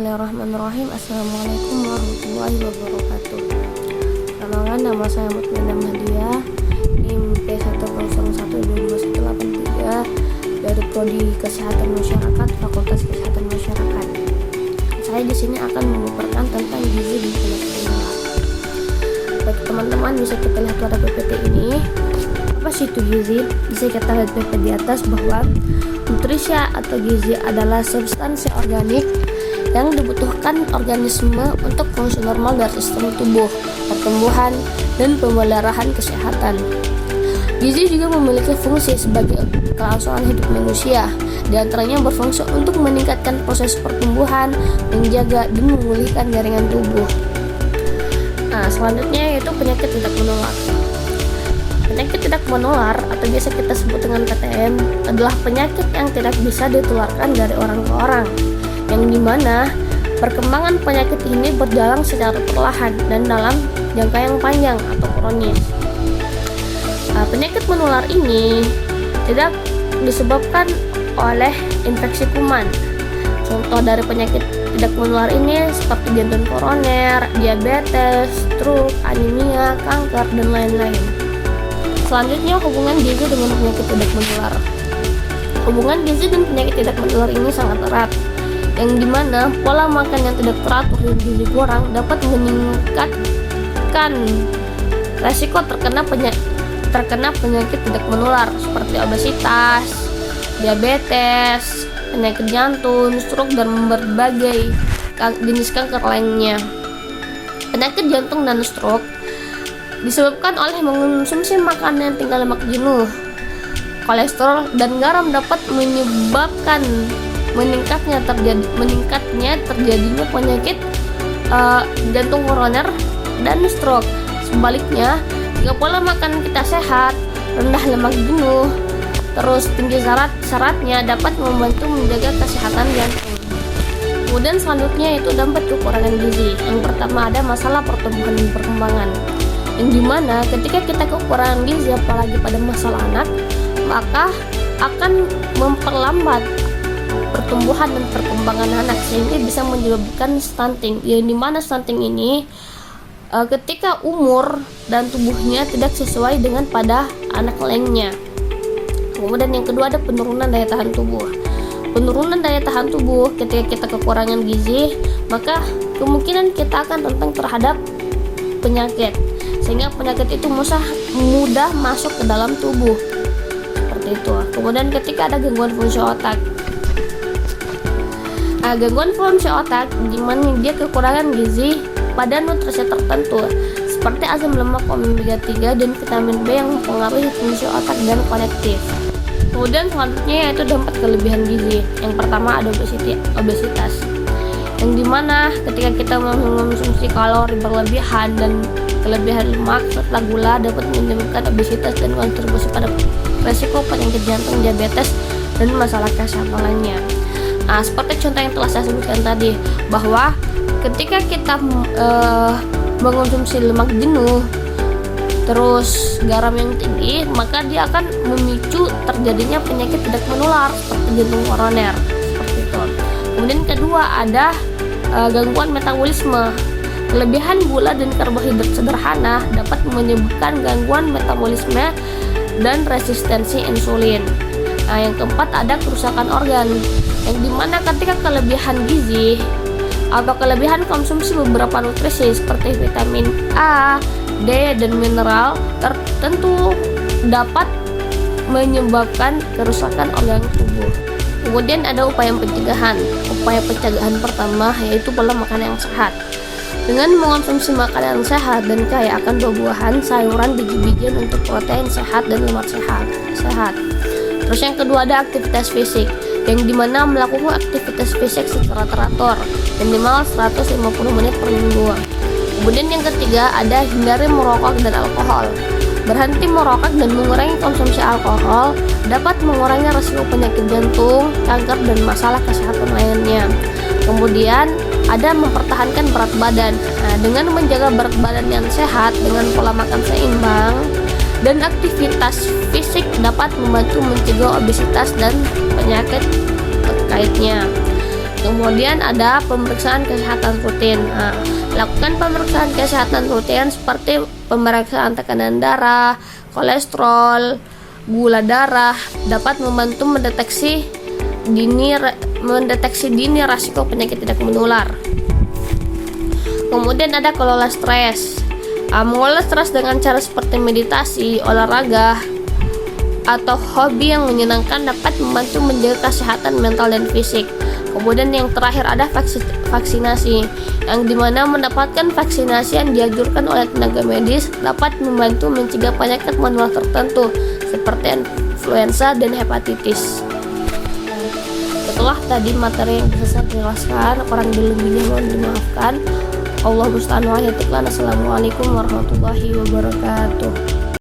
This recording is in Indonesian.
Bismillahirrahmanirrahim. Assalamualaikum warahmatullahi wabarakatuh. Perkenalkan, nama saya Mutmainah Mahdiah, NIM P101228183 dari Prodi Kesehatan Masyarakat, Fakultas Kesehatan Masyarakat. Saya di sini akan memaparkan tentang gizi di penyakit menular. Bagi teman-teman, bisa kita lihat pada PPT ini. Apa sih itu gizi? Bisa kita lihat PPT di atas bahwa nutrisi atau gizi adalah substansi organik yang dibutuhkan organisme untuk fungsi normal dari sistem tubuh, pertumbuhan, dan pemeliharaan kesehatan. Gizi juga memiliki fungsi sebagai kelangsungan hidup manusia, di antaranya berfungsi untuk meningkatkan proses pertumbuhan, menjaga dan memulihkan jaringan tubuh. Selanjutnya yaitu penyakit tidak menular. Penyakit tidak menular atau biasa kita sebut dengan PTM adalah penyakit yang tidak bisa ditularkan dari orang ke orang, yang dimana perkembangan penyakit ini berjalan secara perlahan dan dalam jangka yang panjang atau kronis. Penyakit menular ini tidak disebabkan oleh infeksi kuman. Contoh dari penyakit tidak menular ini seperti jantung koroner, diabetes, stroke, anemia, kanker, dan lain-lain. Selanjutnya, hubungan gizi dengan penyakit tidak menular. Hubungan gizi dan penyakit tidak menular ini sangat erat, yang dimana pola makan yang tidak teratur dan gizi kurang dapat meningkatkan resiko terkena penyakit tidak menular seperti obesitas, diabetes, penyakit jantung, stroke, dan berbagai jenis kanker lainnya. Penyakit jantung dan stroke disebabkan oleh mengonsumsi makanan yang tinggal lemak jenuh. Kolesterol dan garam dapat menyebabkan meningkatnya terjadinya penyakit jantung koroner dan stroke. Sebaliknya, jika pola makan kita sehat, rendah lemak jenuh, terus tinggi seratnya dapat membantu menjaga kesehatan jantung. Kemudian selanjutnya itu dampak kekurangan gizi. Yang pertama ada masalah pertumbuhan dan perkembangan, yang dimana ketika kita kekurangan gizi apalagi pada masa anak, maka akan memperlambat pertumbuhan dan perkembangan anak sehingga bisa menyebabkan stunting, yang dimana stunting ini ketika umur dan tubuhnya tidak sesuai dengan pada anak lainnya. Kemudian yang kedua ada penurunan daya tahan tubuh. Penurunan daya tahan tubuh ketika kita kekurangan gizi, maka kemungkinan kita akan rentan terhadap penyakit, sehingga penyakit itu mudah masuk ke dalam tubuh seperti itu. Kemudian ketika ada gangguan fungsi otak, gangguan fungsi otak dimana dia kekurangan gizi pada nutrisi tertentu seperti asam lemak omega 3 dan vitamin B yang mempengaruhi fungsi otak dan konektif. Kemudian selanjutnya yaitu dampak kelebihan gizi. Yang pertama ada obesitas, yang dimana ketika kita mengonsumsi kalori berlebihan dan kelebihan lemak serta gula dapat menyebabkan obesitas dan kontribusi pada resiko penyakit jantung, diabetes, dan masalah kesehatan lainnya. Seperti contoh yang telah saya sebutkan tadi, bahwa ketika kita mengonsumsi lemak jenuh terus garam yang tinggi, maka dia akan memicu terjadinya penyakit tidak menular seperti jantung koroner seperti itu. Kemudian kedua ada gangguan metabolisme. Kelebihan gula dan karbohidrat sederhana dapat menyebabkan gangguan metabolisme dan resistensi insulin. Yang keempat ada kerusakan organ, yang dimana ketika kelebihan gizi atau kelebihan konsumsi beberapa nutrisi seperti vitamin A, D, dan mineral tertentu dapat menyebabkan kerusakan organ tubuh. Kemudian ada upaya pencegahan. Upaya pencegahan pertama yaitu pola makan yang sehat. Dengan mengonsumsi makanan yang sehat dan kaya akan buah-buahan, sayuran, biji-bijian untuk protein sehat dan lemak sehat. Terus yang kedua ada aktivitas fisik, yang dimana melakukan aktivitas fisik secara teratur minimal 150 menit per minggu. Kemudian yang ketiga ada hindari merokok dan alkohol. Berhenti merokok dan mengurangi konsumsi alkohol dapat mengurangi risiko penyakit jantung, kanker, dan masalah kesehatan lainnya. Kemudian ada mempertahankan berat badan. Dengan menjaga berat badan yang sehat dengan pola makan seimbang dan aktivitas fisik dapat membantu mencegah obesitas dan penyakit terkaitnya. Kemudian ada pemeriksaan kesehatan rutin. Nah, lakukan pemeriksaan kesehatan rutin seperti pemeriksaan tekanan darah, kolesterol, gula darah dapat membantu mendeteksi dini rasiko penyakit tidak menular. Kemudian ada kelola stres. Mengelola stres dengan cara seperti meditasi, olahraga, atau hobi yang menyenangkan dapat membantu menjaga kesehatan mental dan fisik. Kemudian yang terakhir ada vaksinasi, yang dimana mendapatkan vaksinasi yang dianjurkan oleh tenaga medis dapat membantu mencegah penyakit menular tertentu seperti influenza dan hepatitis. Setelah tadi materi yang bisa saya jelaskan, kurang lebihnya mohon dimaafkan. Allah musta'an wa a'lam. Assalamualaikum warahmatullahi wabarakatuh.